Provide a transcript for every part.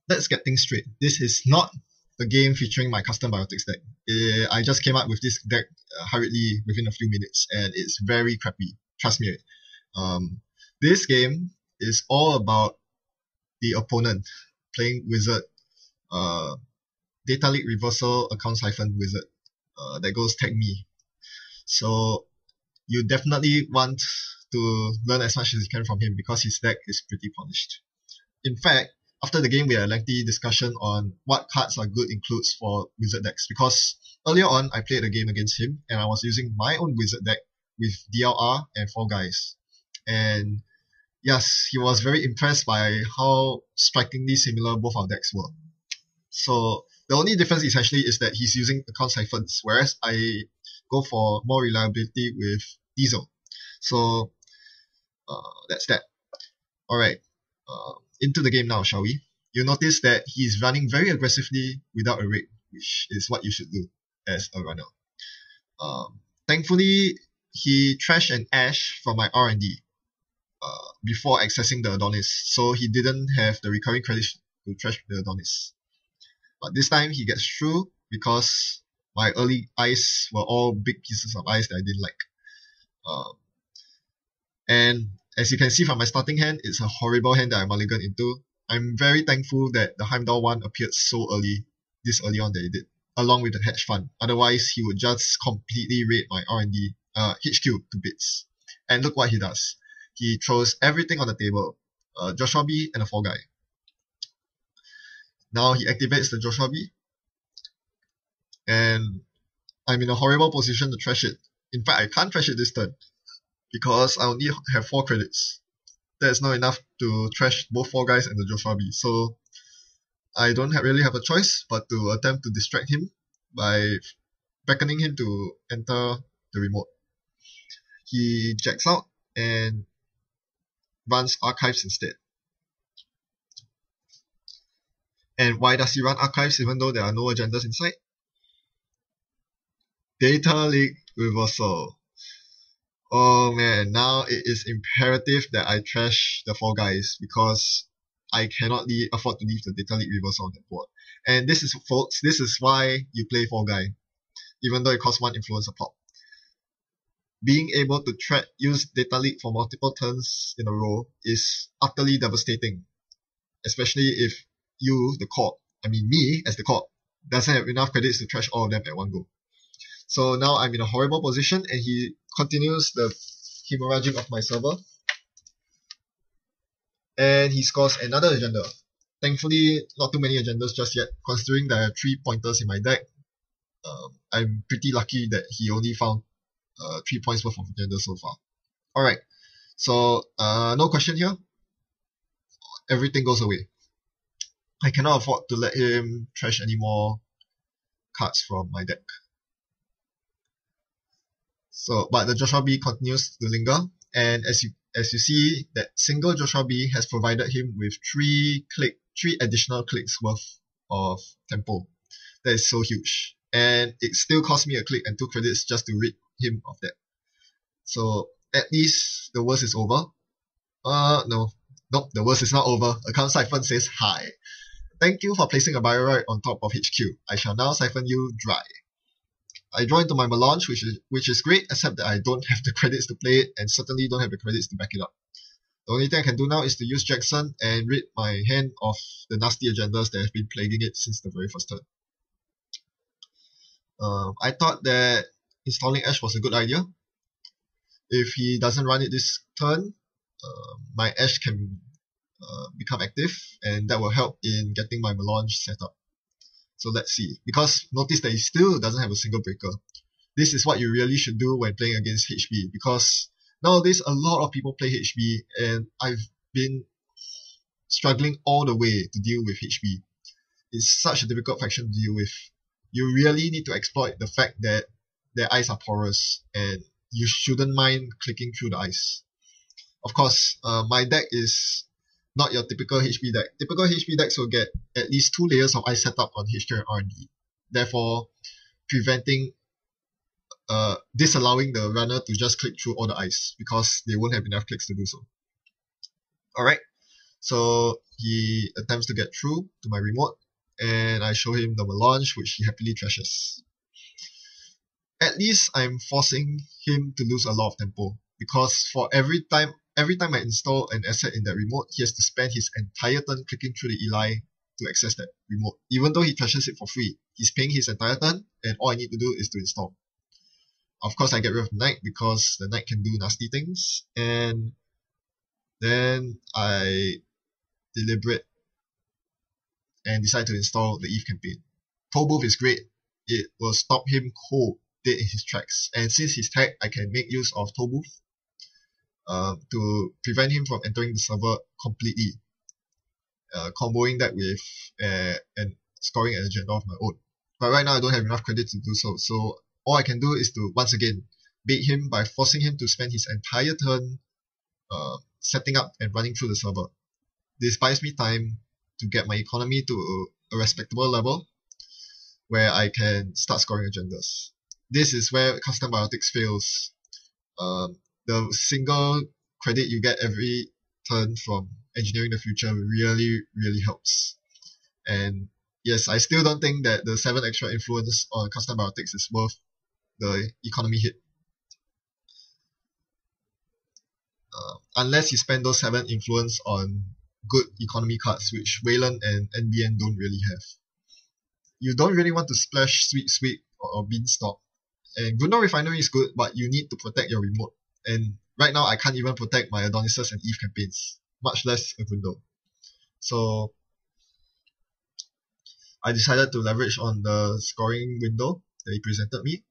let's get things straight. This is not the game featuring my custom Biotics deck. I just came up with this deck hurriedly within a few minutes, and it's very crappy. Trust me. This game is all about the opponent playing Whizzard, data leak reversal account siphon Whizzard that goes tag me. So you definitely want to learn as much as you can from him because his deck is pretty polished. In fact, after the game, we had a lengthy discussion on what cards are good includes for Wizard decks, because earlier on, I played a game against him, and I was using my own Wizard deck with DLR and 4 guys. And yes, he was very impressed by how strikingly similar both our decks were. So the only difference essentially is that he's using account siphons, whereas I go for more reliability with Diesel. So that's that. Alright. Into the game now, shall we? You'll notice that he's running very aggressively without a rig, which is what you should do as a runner. Thankfully, he trashed an Ash from my R&D before accessing the Adonis, so he didn't have the recurring credits to trash the Adonis. But this time he gets through because my early ice were all big pieces of ice that I didn't like. And as you can see from my starting hand, it's a horrible hand that I mulligan into. I'm very thankful that the Heimdall one appeared so early, this early on that it did, along with the hedge fund. Otherwise, he would just completely raid my R&D, HQ to bits. And look what he does. He throws everything on the table. Joshua B and a 4 guy. Now he activates the Joshua B. And I'm in a horrible position to trash it. In fact, I can't trash it this turn, because I only have 4 credits. That's not enough to trash both 4 guys and the Joshua B. So I don't really have a choice but to attempt to distract him by beckoning him to enter the remote. He jacks out and runs archives instead. And why does he run archives even though there are no agendas inside? Data leak reversal. Oh man, now it is imperative that I trash the 4 guys because I cannot afford to leave the data leak reversal on the board. And this is, folks, this is why you play 4 guy, even though it costs 1 influencer pop. Being able to use data leak for multiple turns in a row is utterly devastating, especially if you, the corp, me as the corp, doesn't have enough credits to trash all of them at one go. So now I'm in a horrible position, and he continues the hemorrhaging of my server. And he scores another agenda. Thankfully, not too many agendas just yet, considering there are 3 pointers in my deck. I'm pretty lucky that he only found 3 points worth of agendas so far. Alright, so no question here. Everything goes away. I cannot afford to let him trash any more cards from my deck. So, but the Joshua B continues to linger, and as you see, that single Joshua B has provided him with 3 additional clicks worth of tempo. That is so huge, and it still cost me a click and 2 credits just to rid him of that. So at least the worst is over. No, the worst is not over. Account siphon says hi. Thank you for placing a Biorite on top of HQ. I shall now siphon you dry. I draw into my melange, which is great, except that I don't have the credits to play it, and certainly don't have the credits to back it up. The only thing I can do now is to use Jackson and rid my hand of the nasty agendas that have been plaguing it since the very first turn. I thought that installing Ash was a good idea. If he doesn't run it this turn, my Ash can become active, and that will help in getting my melange set up. So let's see. Because notice that he still doesn't have a single breaker. This is what you really should do when playing against HB, because nowadays a lot of people play HB, and I've been struggling all the way to deal with HB. It's such a difficult faction to deal with. You really need to exploit the fact that their ice are porous, and you shouldn't mind clicking through the ice. Of course, my deck is not your typical HB deck. Typical HB decks will get at least 2 layers of ice set up on HQ and R&D, therefore preventing, disallowing the runner to just click through all the ice because they won't have enough clicks to do so. Alright, so he attempts to get through to my remote, and I show him the melange, which he happily trashes. At least I'm forcing him to lose a lot of tempo, because for every time I install an asset in that remote, he has to spend his entire turn clicking through the Eli to access that remote. Even though he trashes it for free, he's paying his entire turn, and all I need to do is to install. Of course, I get rid of the knight because the knight can do nasty things, and then I deliberate and decide to install the Eve campaign. Toll Booth is great. It will stop him cold dead in his tracks, and since he's tagged, I can make use of Toll Booth to prevent him from entering the server completely, comboing that with and scoring an agenda of my own. But right now I don't have enough credit to do so, so all I can do is to once again bait him by forcing him to spend his entire turn setting up and running through the server. This buys me time to get my economy to a respectable level where I can start scoring agendas. This is where custom biotics fails. The single credit you get every turn from engineering the future really, really helps. And yes, I still don't think that the 7 extra influence on custom biotics is worth the economy hit. Unless you spend those 7 influence on good economy cards, which Wayland and NBN don't really have. You don't really want to splash Sweet or Beanstalk. And Grundle Refinery is good, but you need to protect your remote. And right now, I can't even protect my Adonises and Eve campaigns, much less a Grundle. So I decided to leverage on the scoring window that he presented me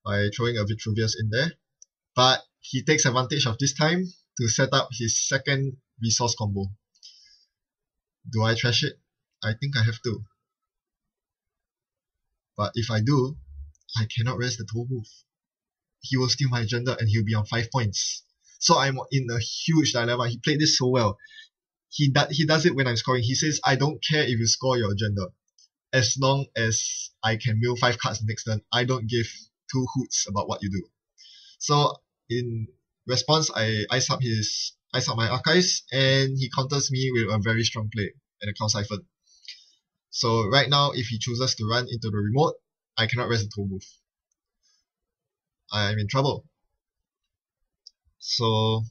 by throwing a Vitruvius in there. But he takes advantage of this time to set up his second resource combo. Do I trash it? I think I have to. But if I do, I cannot rest the Toll Booth. He will steal my agenda and he'll be on 5 points. So I'm in a huge dilemma. He played this so well. He does it when I'm scoring. He says, I don't care if you score your agenda. As long as I can mill 5 cards the next turn, I don't give 2 hoots about what you do. So in response, I ice up my archives, and he counters me with a very strong play and a Crown Siphon. So right now, if he chooses to run into the remote, I cannot rest the Toll Booth. I'm in trouble. So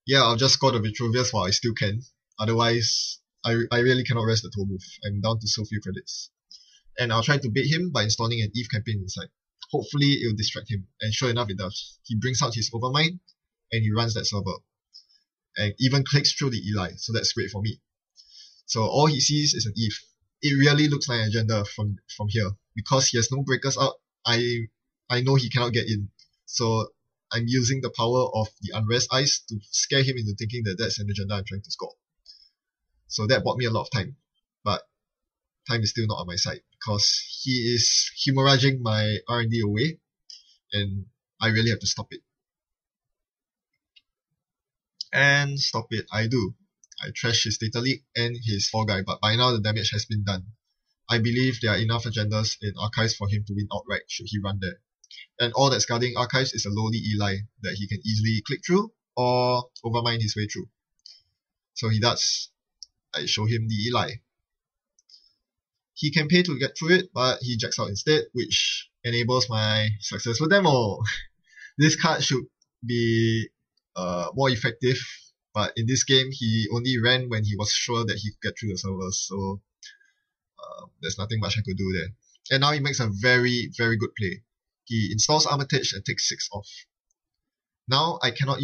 yeah, I'll just score the Vitruvius while I still can. Otherwise, I really cannot rest the Toll Booth. I'm down to so few credits. And I'll try to bait him by installing an Eve campaign inside. Hopefully, it'll distract him. And sure enough, it does. He brings out his Overmind, and he runs that server. And even clicks through the Eli, so that's great for me. So all he sees is an Eve. It really looks like an agenda from here. Because he has no breakers out, I know he cannot get in. So I'm using the power of the Unrest Ice to scare him into thinking that that's an agenda I'm trying to score. So that bought me a lot of time. But time is still not on my side, because he is hemorrhaging my R&D away, and I really have to stop it. And stop it I do. I trash his Data Leak and his Fall Guy, but by now the damage has been done. I believe there are enough agendas in Archives for him to win outright should he run there. And all that's guarding Archives is a lowly Eli that he can easily click through or overmind his way through. So he does. I show him the Eli. He can pay to get through it, but he jacks out instead, which enables my successful demo. This card should be more effective, but in this game he only ran when he was sure that he could get through the servers, so there's nothing much I could do there. And now he makes a very, very good play. He installs Armitage and takes 6 off. Now I cannot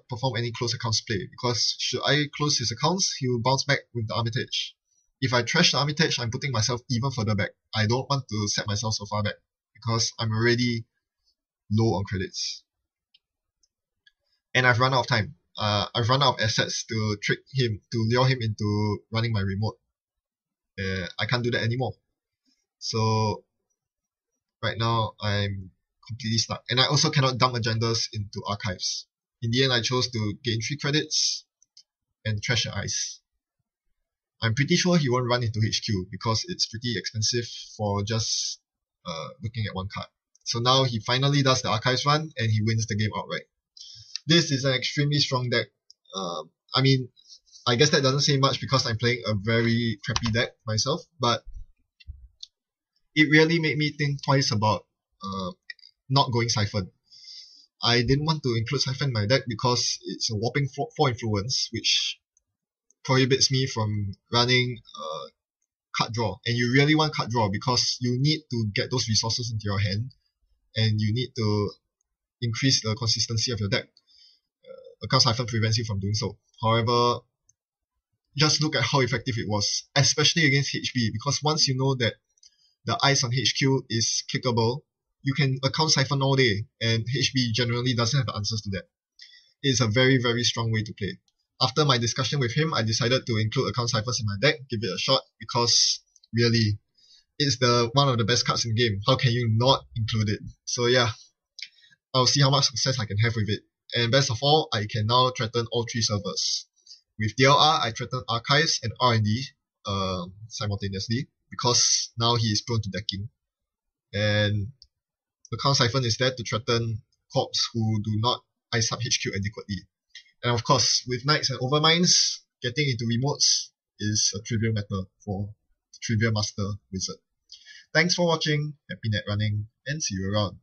perform any close accounts play, because should I close his accounts, he will bounce back with the Armitage. If I trash the Armitage, I'm putting myself even further back. I don't want to set myself so far back, because I'm already low on credits. And I've run out of time. I've run out of assets to trick him, to lure him into running my remote. I can't do that anymore. So right now I'm completely stuck. And I also cannot dump agendas into Archives. In the end, I chose to gain 3 credits and trash the ice. I'm pretty sure he won't run into HQ because it's pretty expensive for just looking at 1 card. So now he finally does the Archives run and he wins the game outright. This is an extremely strong deck. I mean, I guess that doesn't say much because I'm playing a very crappy deck myself, but it really made me think twice about not going Siphon. I didn't want to include Siphon in my deck because it's a whopping 4 influence, which prohibits me from running card draw. And you really want card draw because you need to get those resources into your hand, and you need to increase the consistency of your deck. Account Siphon prevents you from doing so. However, just look at how effective it was, especially against HB, because once you know that the ice on HQ is kickable, you can account Siphon all day, and HB generally doesn't have the answers to that. It's a very, very strong way to play. After my discussion with him, I decided to include account Siphons in my deck, give it a shot, because really, it's one of the best cards in the game. How can you not include it? So yeah, I'll see how much success I can have with it. And best of all, I can now threaten all 3 servers. With DLR, I threaten Archives and R&D simultaneously, because now he is prone to decking. And account Siphon is there to threaten corps who do not ice up HQ adequately. And of course, with Knights and Overminds, getting into remotes is a trivial matter for Trivia Master Whizzard. Thanks for watching, happy net running, and see you around.